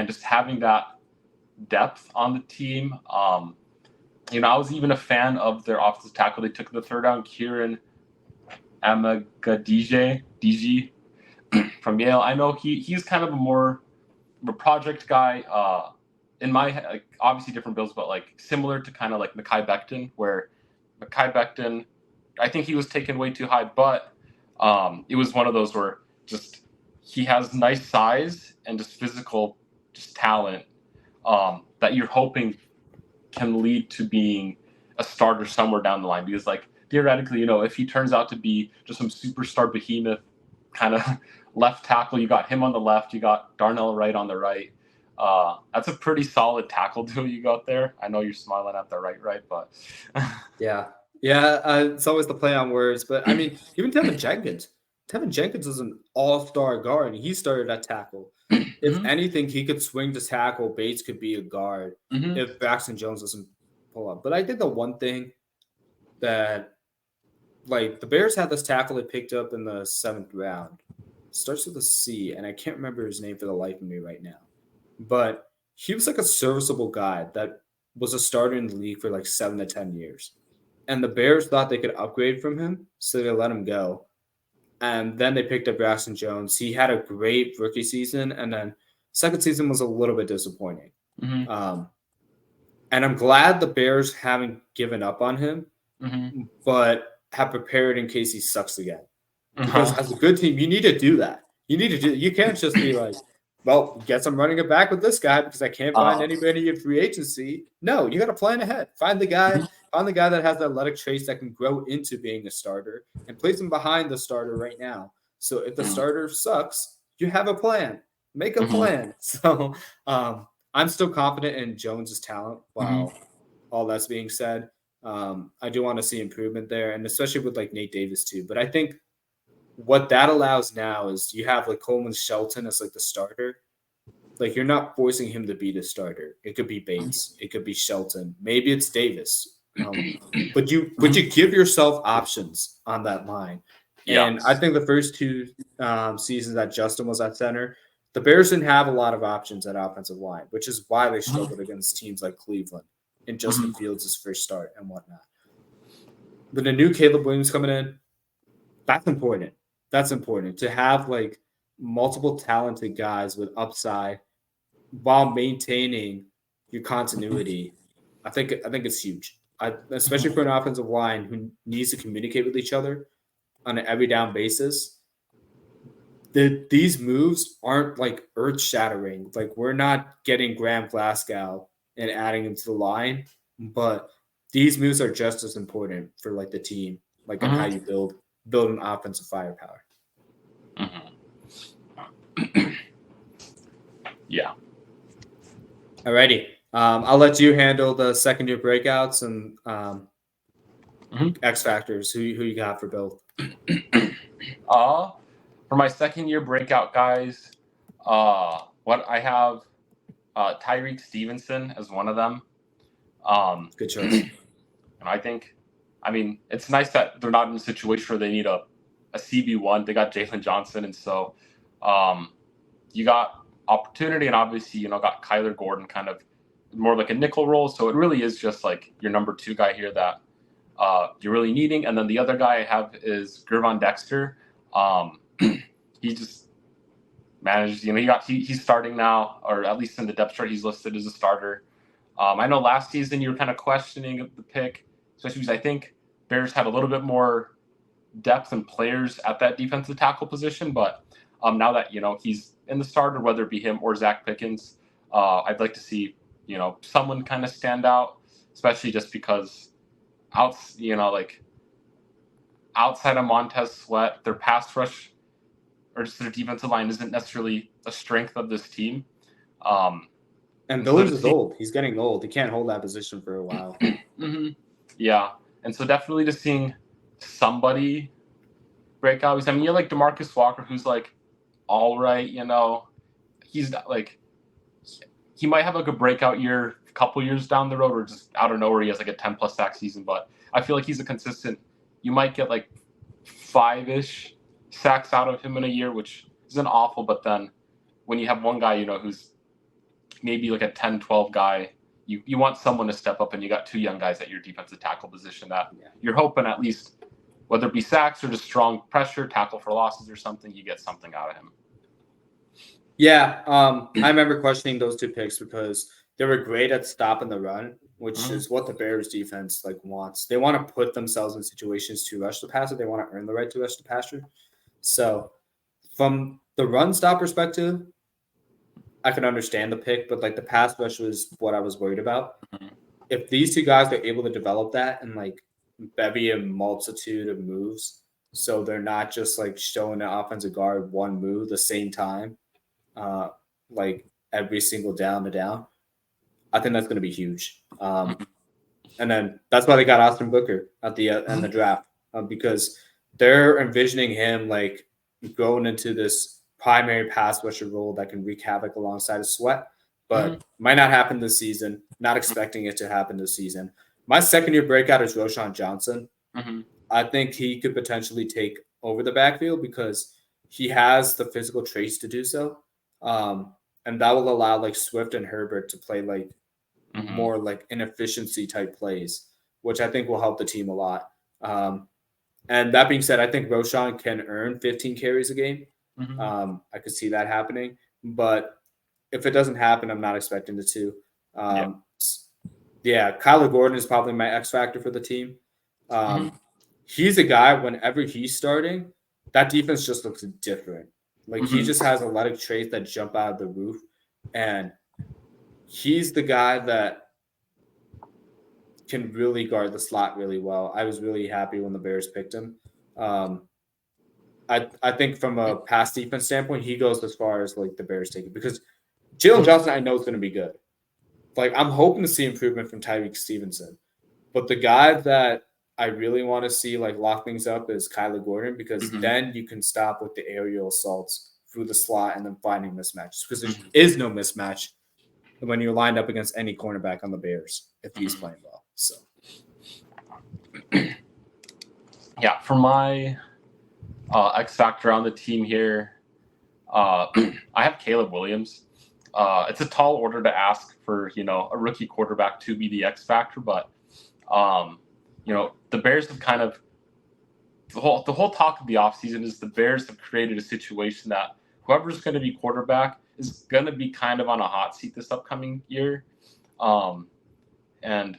S2: just having that depth on the team. I was even a fan of their offensive tackle. They took the third round, Kieran Amagadije from Yale. I know he's kind of a project guy. In my head, like, obviously different builds, but like similar to kind of like Mekhi Becton, where Mekhi Becton, I think he was taken way too high, but it was one of those where just he has nice size and just physical talent that you're hoping can lead to being a starter somewhere down the line. Because like theoretically, if he turns out to be just some superstar behemoth kind of left tackle, you got him on the left, you got Darnell Wright on the right. That's a pretty solid tackle duo you got there. I know you're smiling at the right, but
S1: yeah, it's always the play on words. But I mean, even Tevin Jenkins is an all-star guard, and he started at tackle. If anything, he could swing to tackle. Bates could be a guard if Braxton Jones doesn't pull up. But I think the one thing that, like, the Bears had this tackle they picked up in the 7th round. It starts with a C, and I can't remember his name for the life of me right now. But he was like a serviceable guy that was a starter in the league for like 7 to 10 years. And the Bears thought they could upgrade from him, so they let him go. And then they picked up Braxton Jones. He had a great rookie season, and then second season was a little bit disappointing. And I'm glad the Bears haven't given up on him, but have prepared in case he sucks again. Because as a good team, you need to do that. You can't just be like, well, guess I'm running it back with this guy because I can't find anybody in free agency. No, you got to plan ahead. Find the guy that has the athletic traits that can grow into being a starter and place him behind the starter right now. So if the starter sucks, you have a plan. Make a plan. So I'm still confident in Jones's talent. Wow. All that's being said, I do want to see improvement there, and especially with like Nate Davis too. But I think what that allows now is you have like Coleman Shelton as like the starter. Like you're not forcing him to be the starter. It could be Bates. It could be Shelton. Maybe it's Davis. But you give yourself options on that line. And I think the first 2 seasons that Justin was at center, the Bears didn't have a lot of options at offensive line, which is why they struggled against teams like Cleveland and Justin Fields' first start and whatnot. with the new Caleb Williams coming in, that's important. That's important to have like multiple talented guys with upside while maintaining your continuity. I think it's huge. Especially for an offensive line who needs to communicate with each other on an every down basis. These moves aren't like earth shattering. Like we're not getting Graham Glasgow and adding him to the line, but these moves are just as important for like the team, like and how
S2: Mm-hmm.
S1: you build an offensive firepower.
S2: Mm-hmm. Yeah.
S1: Alrighty. I'll let you handle the second year breakouts and X factors. Who you got for both?
S2: For my second year breakout guys, what I have Tyreek Stevenson as one of them.
S1: Good choice.
S2: And I mean, it's nice that they're not in a situation where they need a CB1. They got Jalen Johnson, and so you got opportunity, and obviously, got Kyler Gordon kind of more like a nickel role. So it really is just like your number 2 guy here that you're really needing. And then the other guy I have is Gervon Dexter. He just managed, he's starting now, or at least in the depth chart, he's listed as a starter. I know last season you were kind of questioning the pick, especially because I think Bears had a little bit more depth and players at that defensive tackle position. But now that he's in the starter, whether it be him or Zach Pickens, I'd like to see someone kind of stand out, especially just because outside of Montez Sweat, their pass rush or just their defensive line isn't necessarily a strength of this team.
S1: And Billups is old. He's getting old. He can't hold that position for a while.
S2: Mm-hmm. Yeah. And so definitely just seeing somebody break out. I mean, you're like DeMarcus Walker, who's like, all right, he's not like, he might have like a breakout year a couple years down the road, or just out of nowhere he has like a 10+ sack season. But I feel like he's a consistent, you might get like 5-ish sacks out of him in a year, which isn't awful. But then when you have one guy, who's maybe like a 10-12 guy, you want someone to step up, and you got 2 young guys at your defensive tackle position that you're hoping at least, whether it be sacks or just strong pressure, tackle for losses or something, you get something out of him.
S1: Yeah, I remember questioning those 2 picks because they were great at stopping the run, which is what the Bears defense like wants. They want to put themselves in situations to rush the passer. They want to earn the right to rush the passer. So from the run stop perspective, I can understand the pick, but like the pass rush was what I was worried about. If these 2 guys are able to develop that and like bevy a multitude of moves, so they're not just like showing the offensive guard one move the same time, like every single down to down, I think that's going to be huge. And then that's why they got Austin Booker at the end of the draft, because they're envisioning him like going into this primary pass rusher role that can wreak havoc alongside of Sweat, but might not happen this season. Not expecting it to happen this season. My second year breakout is Roschon Johnson. I think he could potentially take over the backfield because he has the physical traits to do so. And that will allow like Swift and Herbert to play like more like inefficiency type plays, which I think will help the team a lot. And that being said, I think Roschon can earn 15 carries a game. I could see that happening, but if it doesn't happen, I'm not expecting it to. Yeah, Kyler Gordon is probably my X factor for the team. He's a guy, whenever he's starting, that defense just looks different. Like he just has athletic traits that jump out of the roof. And he's the guy that can really guard the slot really well. I was really happy when the Bears picked him. I think from a pass defense standpoint, he goes as far as like the Bears take it because Jalen Johnson I know is going to be good. Like I'm hoping to see improvement from Tyreek Stevenson, but the guy that I really want to see like lock things up is Kyler Gordon because then you can stop with the aerial assaults through the slot and then finding mismatches because there is no mismatch when you're lined up against any cornerback on the Bears if he's playing well. So,
S2: yeah, for my X factor on the team here, I have Caleb Williams. It's a tall order to ask for a rookie quarterback to be the X factor, but the Bears have kind of the whole talk of the offseason is the Bears have created a situation that whoever's going to be quarterback is going to be kind of on a hot seat this upcoming year. And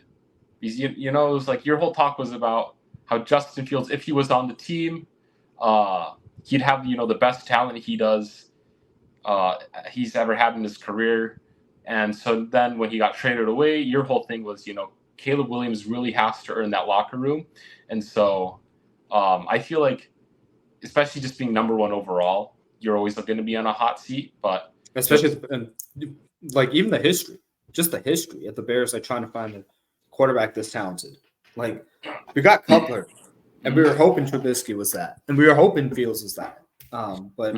S2: it was like your whole talk was about how Justin Fields, if he was on the team, he'd have the best talent he's ever had in his career. And so then when he got traded away, your whole thing was Caleb Williams really has to earn that locker room. And so I feel like, especially just being number one overall, you're always going to be on a hot seat. But
S1: especially like even the history at the Bears, like trying to find a quarterback this talented. Like we got Cutler, and we were hoping Trubisky was that, and we were hoping Fields was that. But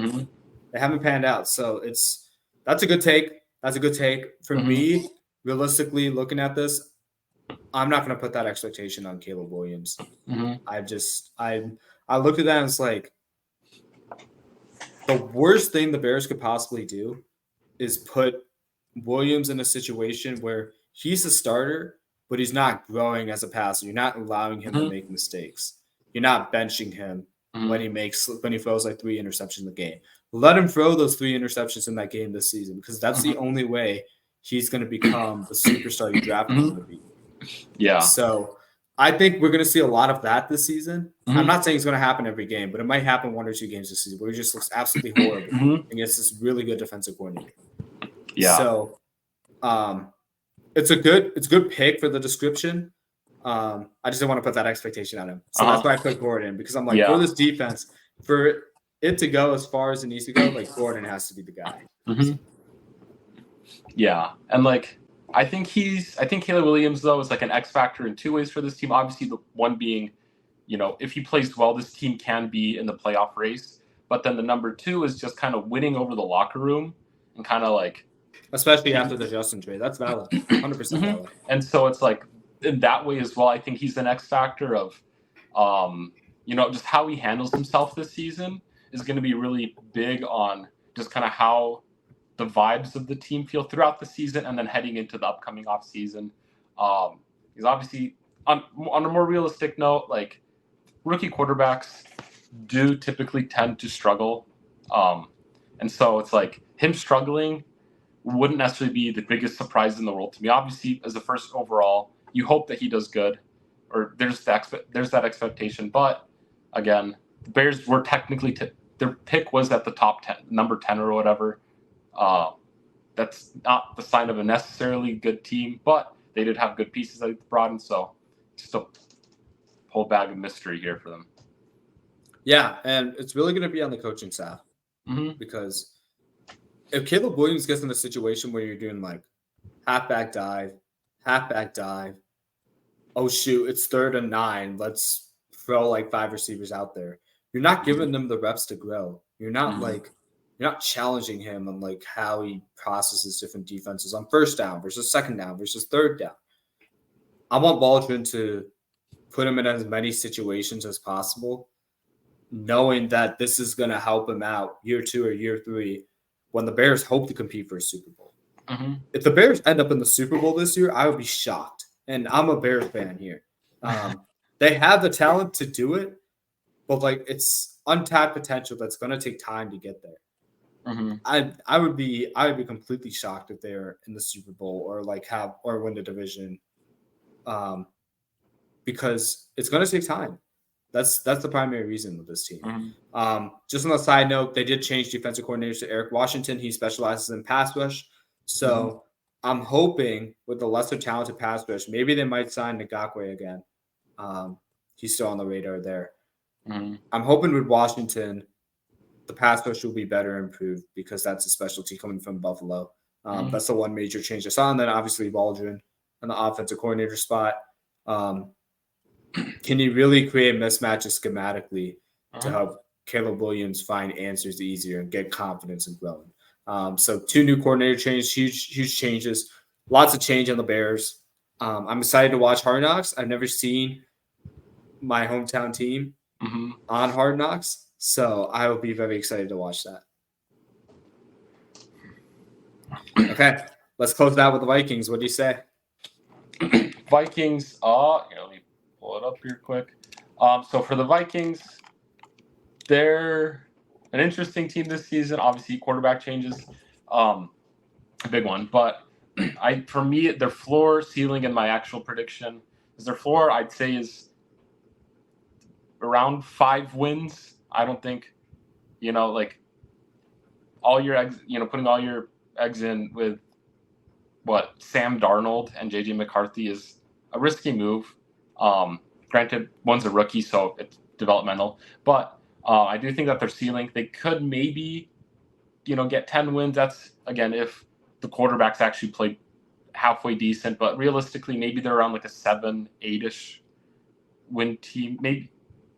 S1: they haven't panned out. So that's a good take. That's a good take for me. Realistically, looking at this, I'm not going to put that expectation on Caleb Williams. I looked at that and it's like the worst thing the Bears could possibly do is put Williams in a situation where he's a starter, but he's not growing as a passer. You're not allowing him to make mistakes. You're not benching him when he throws like 3 interceptions in the game. Let him throw those 3 interceptions in that game this season because that's the only way he's going to become the superstar you drafted him to be.
S2: Yeah.
S1: So I think we're going to see a lot of that this season. I'm not saying it's going to happen every game, but it might happen 1 or 2 games this season where he just looks absolutely horrible against this really good defensive coordinator.
S2: Yeah.
S1: So it's a good pick for the description. I just didn't want to put that expectation on him. So that's why I put Gordon, because I'm like, for this defense, for it to go as far as it needs to go, like Gordon has to be the guy.
S2: Yeah. And like I think Caleb Williams though is like an X factor in 2 ways for this team. Obviously the one being, if he plays well, this team can be in the playoff race. But then the number 2 is just kind of winning over the locker room and kind of like,
S1: especially after the Justin trade. That's valid. 100% valid.
S2: And so it's like in that way as well, I think he's an X factor of, just how he handles himself this season is going to be really big on just kind of how the vibes of the team feel throughout the season and then heading into the upcoming off season. Because obviously on a more realistic note, like rookie quarterbacks do typically tend to struggle. And so it's like him struggling wouldn't necessarily be the biggest surprise in the world to me. Obviously, as a first overall, you hope that he does good, or there's that expectation. But again, the Bears were technically their pick was at the top 10, number 10 or whatever. That's not the sign of a necessarily good team, but they did have good pieces that they brought in. So just a whole bag of mystery here for them.
S1: Yeah, and it's really going to be on the coaching staff because if Caleb Williams gets in a situation where you're doing like halfback dive, oh shoot, it's 3rd and 9, let's throw like 5 receivers out there. You're not giving them the reps to grow. You're not you're not challenging him on like how he processes different defenses on 1st down versus 2nd down versus 3rd down. I want Baldwin to put him in as many situations as possible, knowing that this is going to help him out year 2 or year 3 when the Bears hope to compete for a Super Bowl. If the Bears end up in the Super Bowl this year, I would be shocked. And I'm a Bears fan here. They have the talent to do it, but like it's untapped potential that's going to take time to get there. I would be completely shocked if they're in the Super Bowl or win the division, because it's going to take time. That's the primary reason with this team. Just on a side note, they did change defensive coordinators to Eric Washington. He specializes in pass rush. So I'm hoping with the lesser talented pass rush, maybe they might sign Ngakwe again. He's still on the radar there. I'm hoping with Washington, the pass rush will be better improved because that's a specialty coming from Buffalo. That's the one major change I saw. And then obviously Baldwin on the offensive coordinator spot. Can you really create mismatches schematically to help Caleb Williams find answers easier and get confidence in growing? So 2 new coordinator changes, huge changes, lots of change on the Bears. I'm excited to watch Hard Knocks. I've never seen my hometown team on Hard Knocks, so I will be very excited to watch that. Okay, let's close it out with the Vikings. What do you say?
S2: Vikings. Here, let me pull pull it up here quick. So for the Vikings, they're an interesting team this season. Obviously, quarterback changes, a big one. But for me, their floor, ceiling, and my actual prediction is their floor. I'd say is around 5 wins. I don't think, like all your eggs, putting all your eggs in with what Sam Darnold and JJ McCarthy is a risky move. Granted, one's a rookie, so it's developmental, but I do think that their ceiling, they could maybe, get 10 wins. That's again if the quarterbacks actually play halfway decent, but realistically, maybe they're around like a 7, 8-ish win team, maybe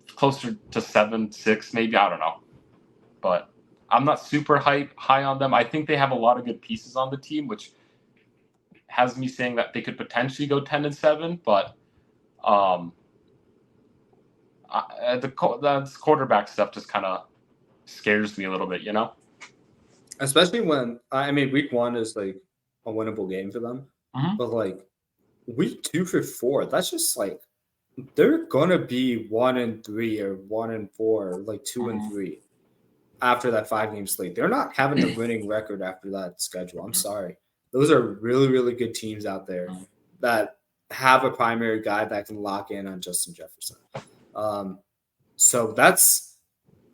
S2: closer to 7, 6, maybe, I don't know, but I'm not super high on them. I think they have a lot of good pieces on the team, which has me saying that they could potentially go 10-7, but the quarterback stuff just kind of scares me a little bit,
S1: Especially when week 1 is like a winnable game for them, but like week 2 for 4, that's just like they're gonna be 1-3 or 1-4, or like 2-3 after that 5-game slate. They're not having a winning record after that schedule. I'm sorry. Those are really, really good teams out there that have a primary guy that can lock in on Justin Jefferson. So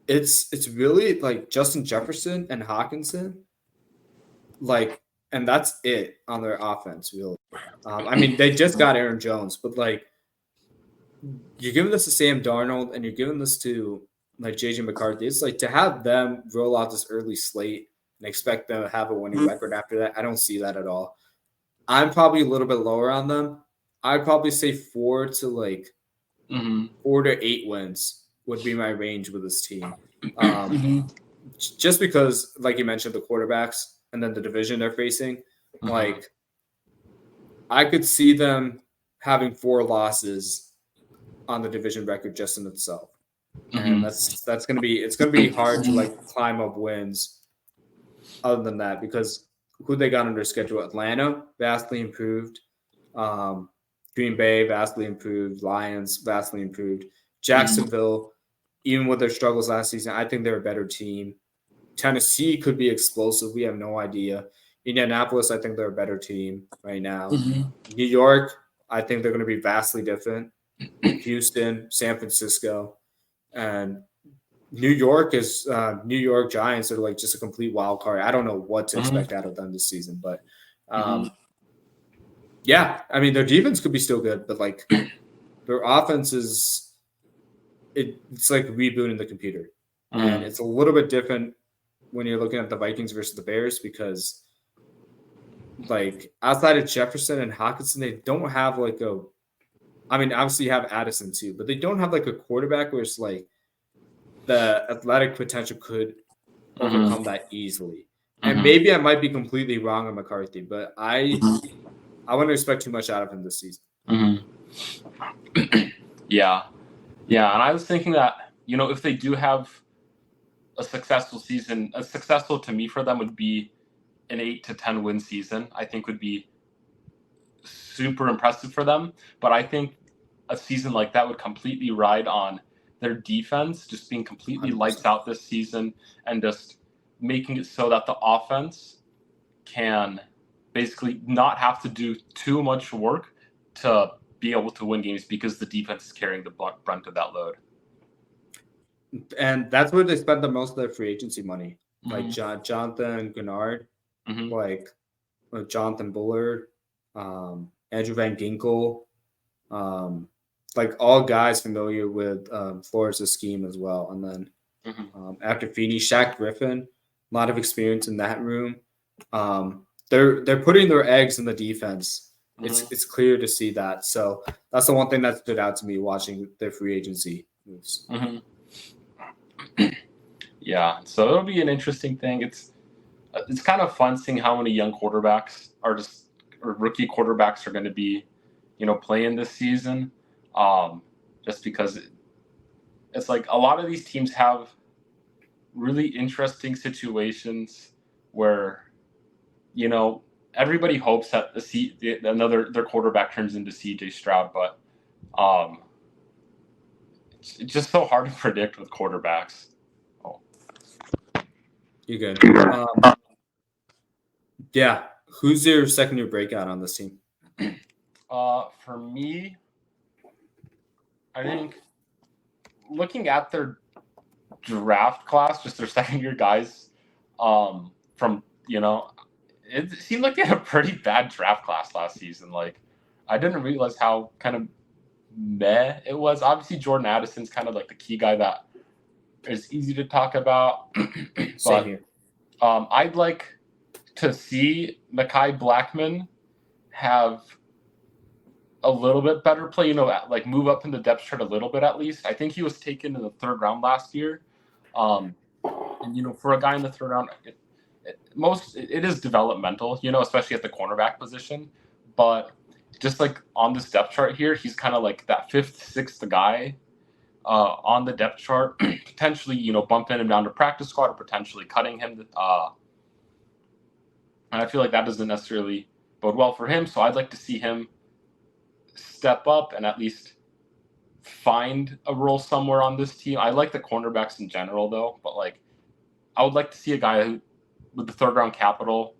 S1: it's really like Justin Jefferson and Hawkinson, like, and that's it on their offense, really. They just got Aaron Jones, but like you're giving this to Sam Darnold and you're giving this to like JJ McCarthy. It's like to have them roll out this early slate and expect them to have a winning record after that. I don't see that at all. I'm probably a little bit lower on them. I'd probably say 4 to 8 wins would be my range with this team. Just because, like you mentioned, the quarterbacks and then the division they're facing, like I could see them having 4 losses on the division record just in itself. And that's gonna be hard to like climb up wins other than that, because who they got on their schedule: Atlanta, vastly improved, Green Bay, vastly improved, Lions, vastly improved, Jacksonville, even with their struggles last season, I think they're a better team. Tennessee could be explosive. We have no idea. Indianapolis, I think they're a better team right now. New York, I think they're going to be vastly different. Houston, San Francisco, and New York is New York Giants are like just a complete wild card. I don't know what to expect out of them this season, but yeah, their defense could be still good, but like their offense is it's like rebooting the computer, and it's a little bit different when you're looking at the Vikings versus the Bears, because like outside of Jefferson and Hawkinson, they don't have like a. Obviously you have Addison too, but they don't have like a quarterback where it's like the athletic potential could overcome that easily. And maybe I might be completely wrong on McCarthy, but I wouldn't expect too much out of him this season.
S2: Yeah. And I was thinking that, if they do have a successful season, successful to me for them would be an 8 to 10 win season. I think would be super impressive for them. But I think a season like that would completely ride on their defense just being completely 100%. Lights out this season, and just making it so that the offense can basically not have to do too much work to be able to win games, because the defense is carrying the brunt of that load.
S1: And that's where they spend the most of their free agency money. Like Jonathan Gennard, like Jonathan Bullard, Andrew Van Ginkel, like all guys familiar with Flores' scheme as well. And then after Feeney, Shaq Griffin, a lot of experience in that room. They're putting their eggs in the defense. It's clear to see that. So that's the one thing that stood out to me watching their free agency moves.
S2: Yeah, so it'll be an interesting thing. It's kind of fun seeing how many young quarterbacks or rookie quarterbacks are going to be, playing this season. Just because it's like a lot of these teams have really interesting situations where, everybody hopes that their quarterback turns into CJ Stroud, but It's just so hard to predict with quarterbacks. Oh.
S1: You good? Yeah. Who's your second-year breakout on this team?
S2: For me, I think looking at their draft class, just their second-year guys, from it seemed like they had a pretty bad draft class last season. Like, I didn't realize how kind of meh it was. Obviously, Jordan Addison's kind of like the key guy that is easy to talk about.
S1: Same here.
S2: I'd like to see Mekhi Blackman have a little bit better play, like move up in the depth chart a little bit at least. I think he was taken in the 3rd round last year. And, for a guy in the 3rd round, it is developmental, especially at the cornerback position. But just like on this depth chart here, he's kind of like that 5th, 6th guy on the depth chart, potentially, bumping him down to practice squad or potentially cutting him. And I feel like that doesn't necessarily bode well for him. So I'd like to see him step up and at least find a role somewhere on this team. I like the cornerbacks in general, though, but like I would like to see a guy who, with the 3rd round capital,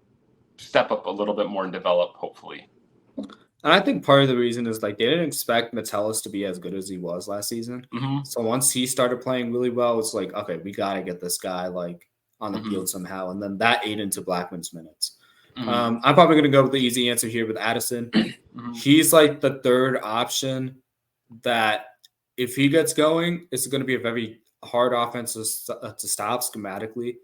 S2: step up a little bit more and develop, hopefully.
S1: And I think part of the reason is like they didn't expect Metellus to be as good as he was last season.
S2: Mm-hmm.
S1: So once he started playing really well, it's like, okay, we got to get this guy like on the field somehow. And then that ate into Blackman's minutes. I'm probably going to go with the easy answer here with Addison. He's like the 3rd option that if he gets going, it's going to be a very hard offense to stop schematically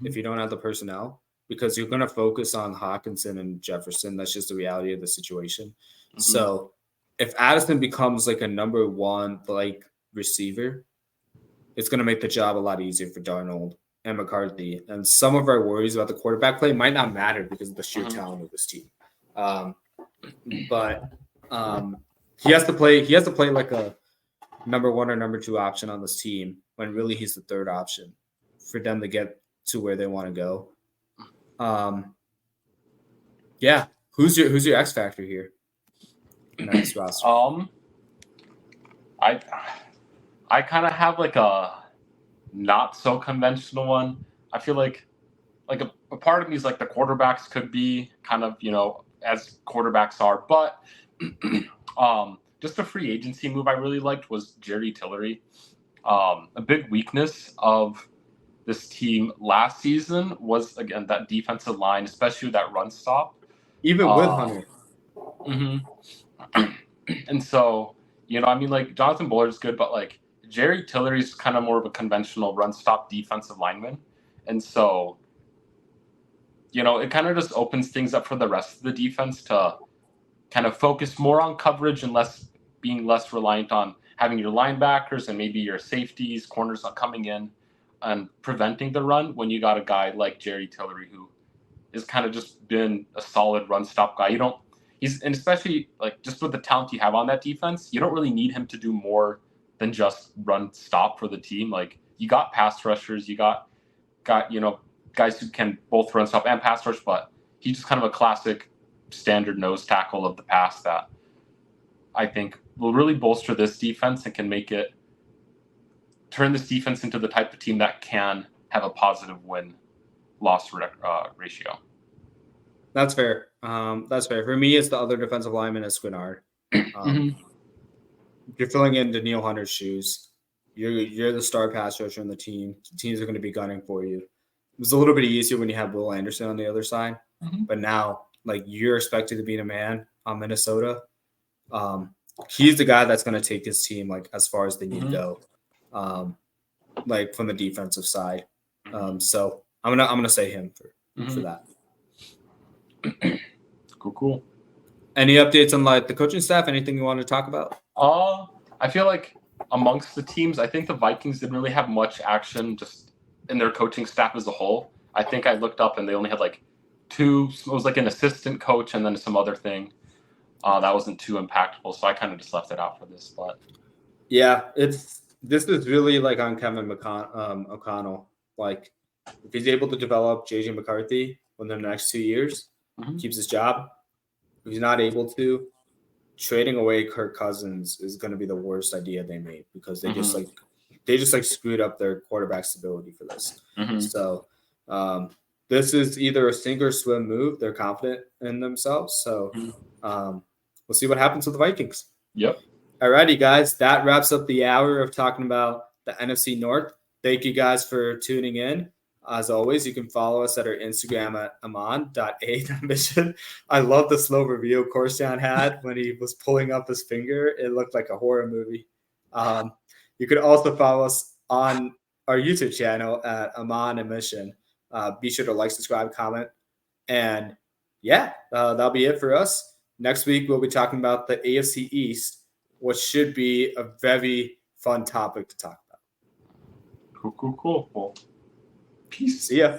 S1: if you don't have the personnel, because you're going to focus on Hawkinson and Jefferson. That's just the reality of the situation. So if Addison becomes like a number 1 like receiver, it's going to make the job a lot easier for Darnold and McCarthy. And some of our worries about the quarterback play might not matter because of the sheer talent of this team. But he has to play like a number 1 or number 2 option on this team when really he's the 3rd option for them to get to where they want to go. Yeah. Who's your X factor here in this roster?
S2: I kind of have like a not so conventional one. I feel like a part of me is like the quarterbacks could be kind of, as quarterbacks are, but just a free agency move I really liked was Jerry Tillery. A big weakness of this team last season was, again, that defensive line, especially with that run stop.
S1: Even with Hunter.
S2: And so, like Jonathan Bullard's good, but like Jerry Tillery's kind of more of a conventional run stop defensive lineman. And so, it kind of just opens things up for the rest of the defense to kind of focus more on coverage and being less reliant on having your linebackers and maybe your safeties, corners coming in and preventing the run when you got a guy like Jerry Tillery who has kind of just been a solid run stop guy. And especially like just with the talent you have on that defense, you don't really need him to do more than just run stop for the team. Like you got pass rushers, you got guys who can both run stop and pass rush, but he's just kind of a classic standard nose tackle of the past that I think will really bolster this defense and can turn this defense into the type of team that can have a positive win-loss ratio.
S1: That's fair. For me, it's the other defensive lineman is Squinard. You're filling in Daniil Hunter's shoes. You're the star pass rusher on the team. Teams are going to be gunning for you. It was a little bit easier when you have Will Anderson on the other side, but now like you're expected to be a man on Minnesota. He's the guy that's going to take his team like as far as they need to go, like from the defensive side. So I'm gonna say him for that.
S2: Cool.
S1: Any updates on like the coaching staff? Anything you want to talk about?
S2: I feel like amongst the teams, I think the Vikings didn't really have much action just in their coaching staff as a whole. I think I looked up and they only had like 2. It was like an assistant coach and then some other thing. That wasn't too impactful, so I kind of just left it out for this. But
S1: yeah, this is really like on Kevin O'Connell. Like if he's able to develop JJ McCarthy within the next 2 years, keeps his job. If he's not able to, trading away Kirk Cousins is going to be the worst idea they made because they just
S2: Mm-hmm.
S1: screwed up their quarterback stability for this.
S2: Mm-hmm.
S1: So this is either a sink or swim move. They're confident in themselves. So we'll see what happens with the Vikings.
S2: Yep.
S1: Alrighty, guys. That wraps up the hour of talking about the NFC North. Thank you guys for tuning in. As always, you can follow us at our Instagram at amon.a.mission. I love the slow review Corsian had when he was pulling up his finger. It looked like a horror movie. You could also follow us on our YouTube channel at Amon and Mission. Be sure to like, subscribe, comment. And yeah, that'll be it for us. Next week, we'll be talking about the AFC East, which should be a very fun topic to talk about.
S2: Cool. Well, peace.
S1: See ya.